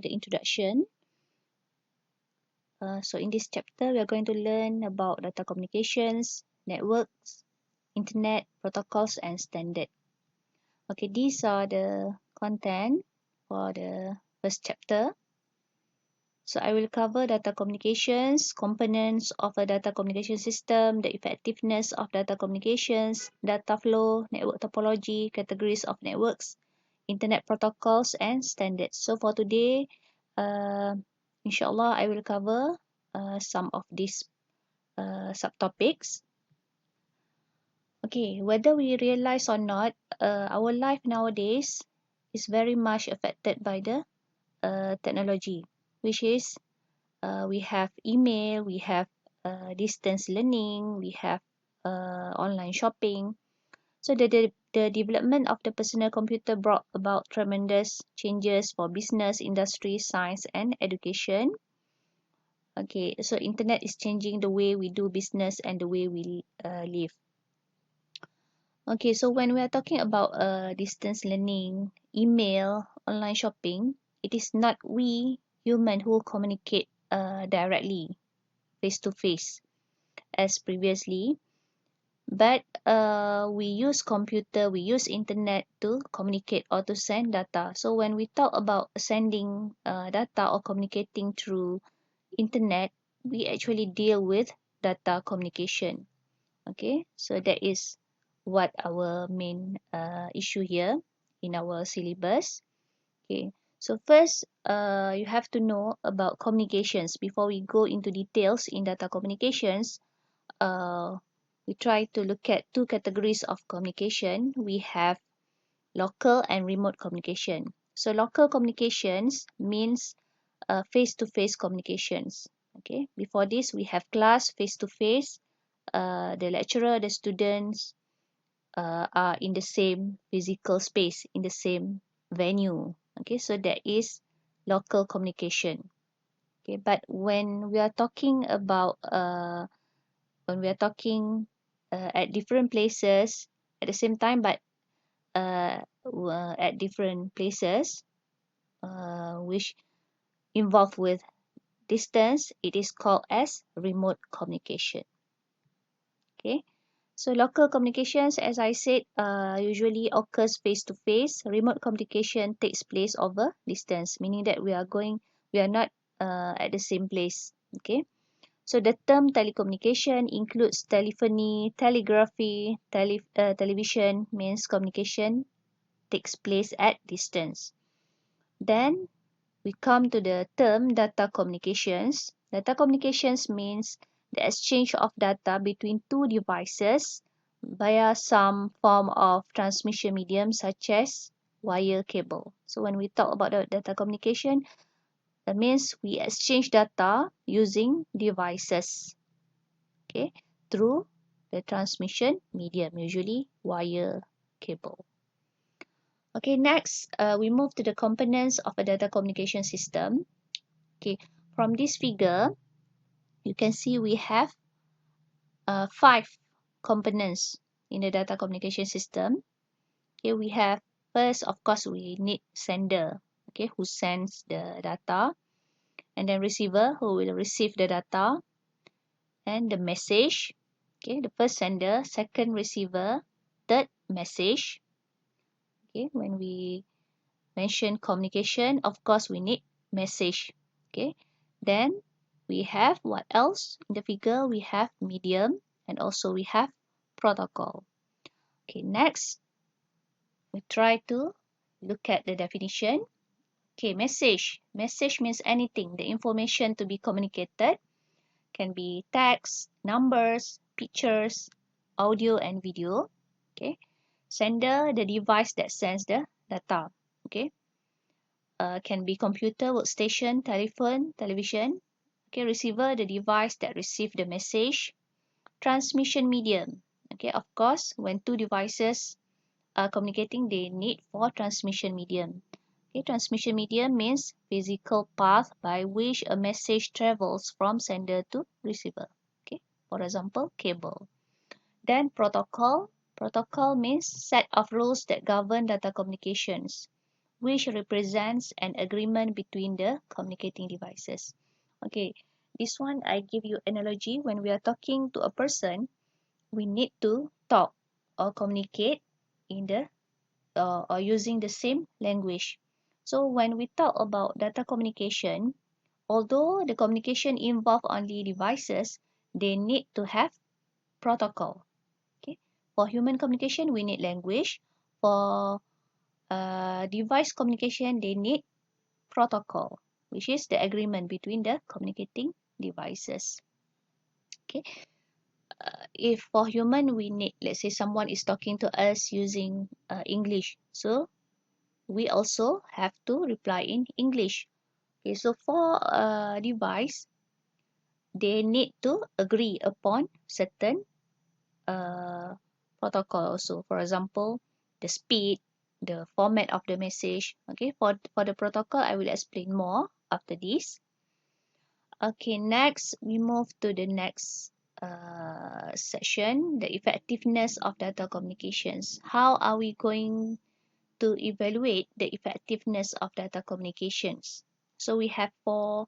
the introduction. So in this chapter, we are going to learn about data communications, networks, internet, protocols, and standard. Okay, these are the content for the first chapter. So I will cover data communications, components of a data communication system, the effectiveness of data communications, data flow, network topology, categories of networks, internet protocols, and standards. So for today, inshallah, I will cover some of these subtopics. Okay, whether we realize or not, our life nowadays is very much affected by the technology, which is we have email, we have distance learning, we have online shopping. So the development of the personal computer brought about tremendous changes for business, industry, science, and education. Okay, so internet is changing the way we do business and the way we live. Okay, so when we are talking about distance learning, email, online shopping, it is not we human who communicate directly face to face as previously, but we use computer, we use internet to communicate or to send data. So when we talk about sending data or communicating through internet, we actually deal with data communication. Okay, so that is what our main issue here in our syllabus. Okay, so first you have to know about communications. Before we go into details in data communications, we try to look at two categories of communication. We have local and remote communication. So local communications means face-to-face communications. Okay, before this we have class face-to-face. The lecturer, the students are in the same physical space, in the same venue. Okay, so that is local communication. Okay, but when we are talking about at different places at the same time, but at different places, which involve with distance, it is called as remote communication. Okay, so local communications, as I said, usually occurs face to face. Remote communication takes place over distance, meaning that we are not at the same place. Okay. So the term telecommunication includes telephony, telegraphy, television, means communication takes place at distance. Then we come to the term data communications. Data communications means the exchange of data between two devices via some form of transmission medium such as wire cable. So when we talk about the data communication, that means we exchange data using devices, okay, through the transmission medium, usually wire cable. Okay, next we move to the components of a data communication system. Okay, from this figure, you can see we have 5 components in the data communication system. Okay, we have first, of course, we need sender, okay, who sends the data, and then receiver who will receive the data, and the message. Okay, the first sender, second receiver, third message. Okay, when we mention communication, of course, we need message. Okay, then we have what else in the figure? We have medium and also we have protocol. Okay, next we try to look at the definition. Okay, message. Message means anything. The information to be communicated can be text, numbers, pictures, audio, and video. Okay, sender, the device that sends the data. Okay, can be computer, workstation, telephone, television. Okay, receiver, the device that receive the message. Transmission medium. Okay, of course, when two devices are communicating, they need for transmission medium. Okay, transmission medium means physical path by which a message travels from sender to receiver. Okay, for example, cable. Then protocol. Protocol means set of rules that govern data communications. which represents an agreement between the communicating devices. Okay, this one I give you analogy. When we are talking to a person, we need to talk or communicate in the or using the same language. So when we talk about data communication, although the communication involve only devices, they need to have protocol. Okay, for human communication, we need language. For device communication, they need protocol, which is the agreement between the communicating devices. Okay, if for human, we need, let's say someone is talking to us using English, so we also have to reply in English. Okay, so for a device, they need to agree upon certain uh, protocol also. For example, the speed, the format of the message. Okay, for the protocol, I will explain more after this. Okay, next we move to the next section, the effectiveness of data communications. How are we going to evaluate the effectiveness of data communications? So we have four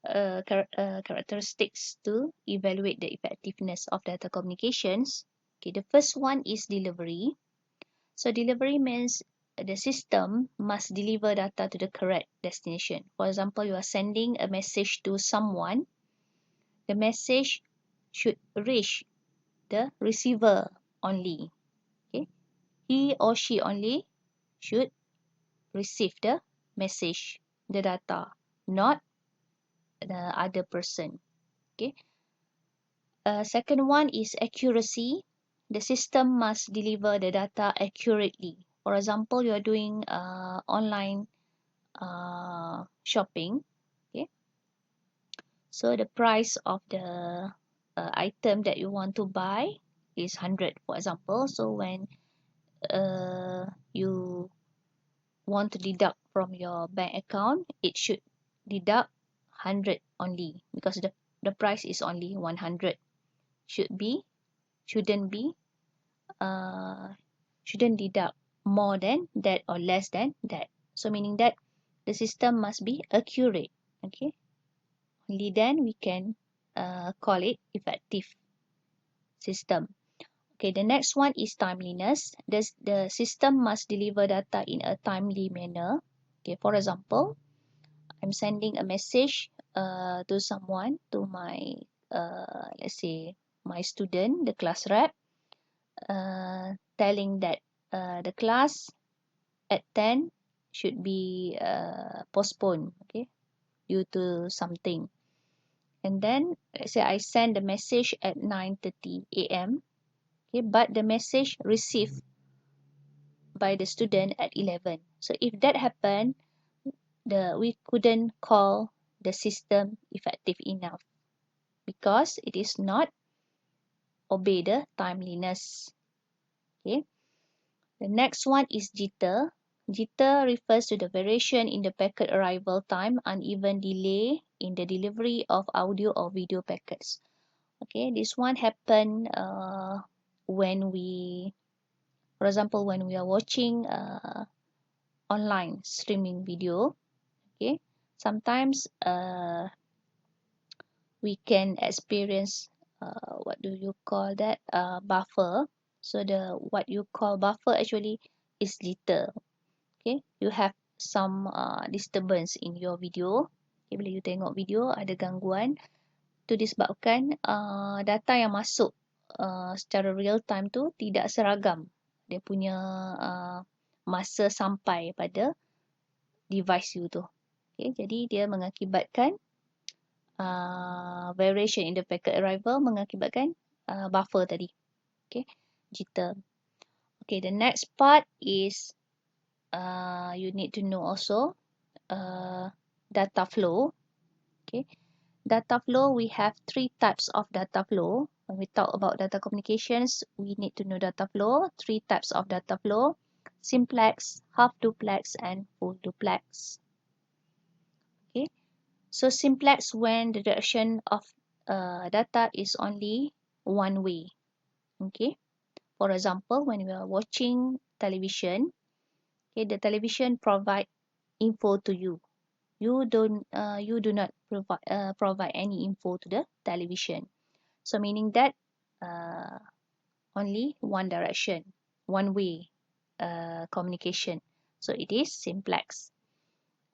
characteristics to evaluate the effectiveness of data communications. Okay, the first one is delivery. So delivery means the system must deliver data to the correct destination. For example, you are sending a message to someone, the message should reach the receiver only. Okay, he or she only should receive the message, the data, not the other person. Okay. Second one is accuracy. The system must deliver the data accurately. For example, you are doing online shopping. Okay, so the price of the item that you want to buy is 100, for example. So when you want to deduct from your bank account, it should deduct 100 only, because the price is only 100. Shouldn't be uh, shouldn't deduct more than that or less than that. So meaning that the system must be accurate. Okay, only then we can call it effective system. Okay, the next one is timeliness. The system must deliver data in a timely manner. Okay, for example, I'm sending a message to someone, to my let's say my student, the class rep, telling that the class at 10 should be postponed, okay, due to something. And then let's say I send the message at 9:30 a.m. Okay, but the message received by the student at 11. So if that happened, we couldn't call the system effective enough, because it is not obey the timeliness. Okay. The next one is jitter. Jitter refers to the variation in the packet arrival time, uneven delay in the delivery of audio or video packets. Okay, this one happen when we, for example, when we are watching online streaming video. Okay, sometimes we can experience what do you call that, buffer. So the what you call buffer actually is jitter. Okay, you have some disturbance in your video. Okay, bila you tengok video ada gangguan, tu disebabkan data yang masuk secara real time tu tidak seragam. Dia punya masa sampai pada device you tu. Okay, jadi dia mengakibatkan variation in the packet arrival, mengakibatkan buffer tadi. Okay, jitter. Okay, the next part is you need to know also data flow. Okay, data flow, we have three types of data flow. When we talk about data communications, we need to know data flow. Three types of data flow: simplex, half duplex, and full duplex. Okay, so simplex, when the direction of data is only one way. Okay, for example, when we are watching television, Okay, the television provide info to you. You do not provide any info to the television. So meaning that uh, only one direction, one way communication. So it is simplex.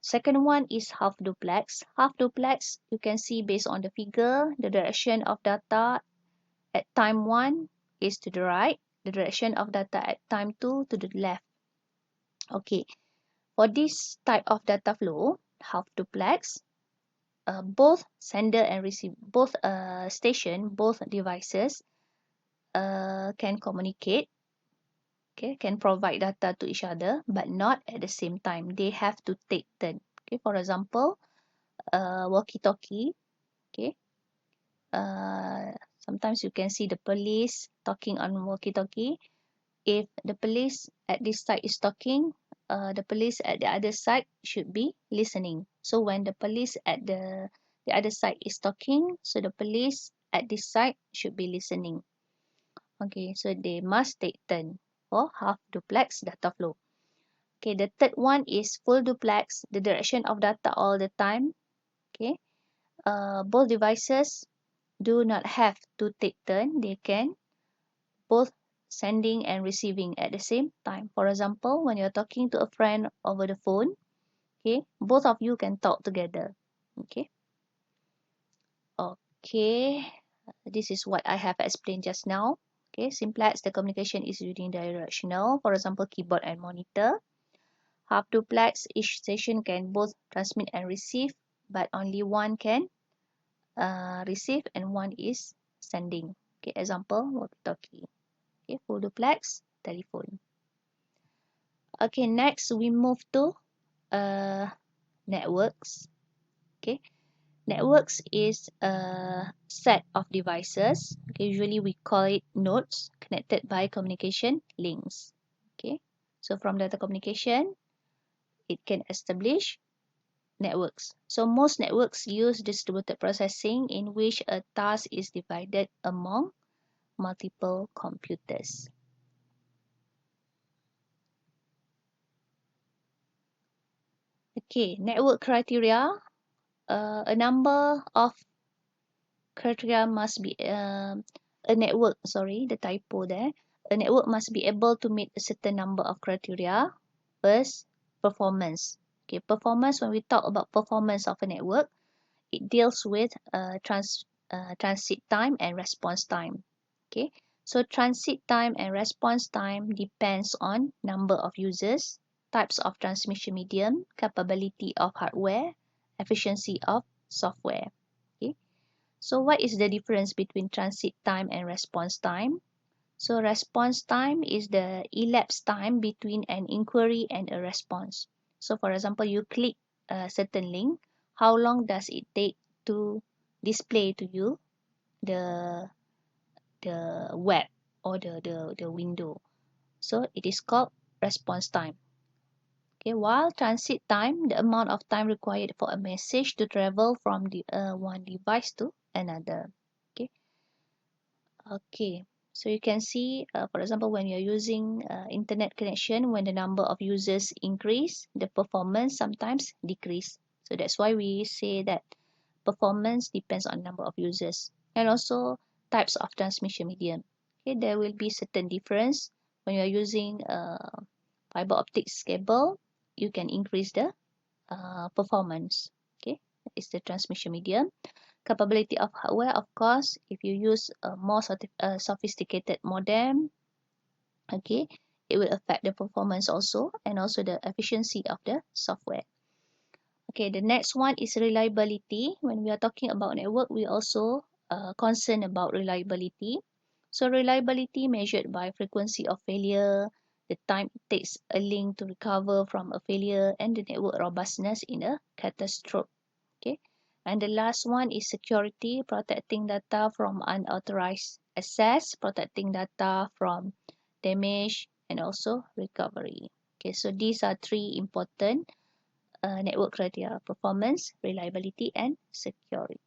Second one is half duplex. Half duplex, you can see based on the figure, the direction of data at time 1 is to the right, the direction of data at time 2 to the left. Okay, for this type of data flow, half duplex, both sender and receiver, both both devices can communicate, okay, can provide data to each other, but not at the same time. They have to take turn. Okay, for example, walkie-talkie. Okay, sometimes you can see the police talking on walkie-talkie. If the police at this side is talking, the police at the other side should be listening. So when the police at the other side is talking, so the police at this side should be listening. Okay, so they must take turn for half duplex data flow. Okay, the third one is full duplex, the direction of data all the time. Okay, both devices do not have to take turn. They can both sending and receiving at the same time. For example, when you're talking to a friend over the phone, okay, both of you can talk together. Okay, okay, this is what I have explained just now. Okay, simplex, the communication is unidirectional. For example, keyboard and monitor. Half duplex, each station can both transmit and receive, but only one can receive and one is sending. Okay, example, walkie-talkie. Okay, full duplex, telephone. Okay, next we move to uh, networks. Okay, networks is a set of devices. Okay, usually we call it nodes connected by communication links. Okay, so from data communication, it can establish networks. So most networks use distributed processing in which a task is divided among multiple computers. Okay, network criteria. A number of criteria must be a network, sorry, the typo there. A network must be able to meet a certain number of criteria. First, performance. Okay, performance, when we talk about performance of a network, it deals with transit time and response time. Okay, so transit time and response time depends on number of users, types of transmission medium, capability of hardware, efficiency of software. Okay, so what is the difference between transit time and response time? So response time is the elapsed time between an inquiry and a response. So for example, you click a certain link, how long does it take to display to you the web or the window? So it is called response time. Okay, while transit time, the amount of time required for a message to travel from the one device to another. Okay. Okay, so you can see, for example, when you're using internet connection, when the number of users increase, the performance sometimes decrease. So that's why we say that performance depends on number of users and also types of transmission medium. Okay, there will be certain difference when you're using fiber optics cable. You can increase the performance. Okay, that is the transmission medium. Capability of hardware, of course, if you use a more sophisticated modem, okay, it will affect the performance also and also the efficiency of the software. Okay, the next one is reliability. When we are talking about network, we also concerned about reliability. So reliability measured by frequency of failure, the time it takes a link to recover from a failure, and the network robustness in a catastrophe. Okay, and the last one is security, protecting data from unauthorized access, protecting data from damage, and also recovery. Okay, so these are three important network criteria: performance, reliability, and security.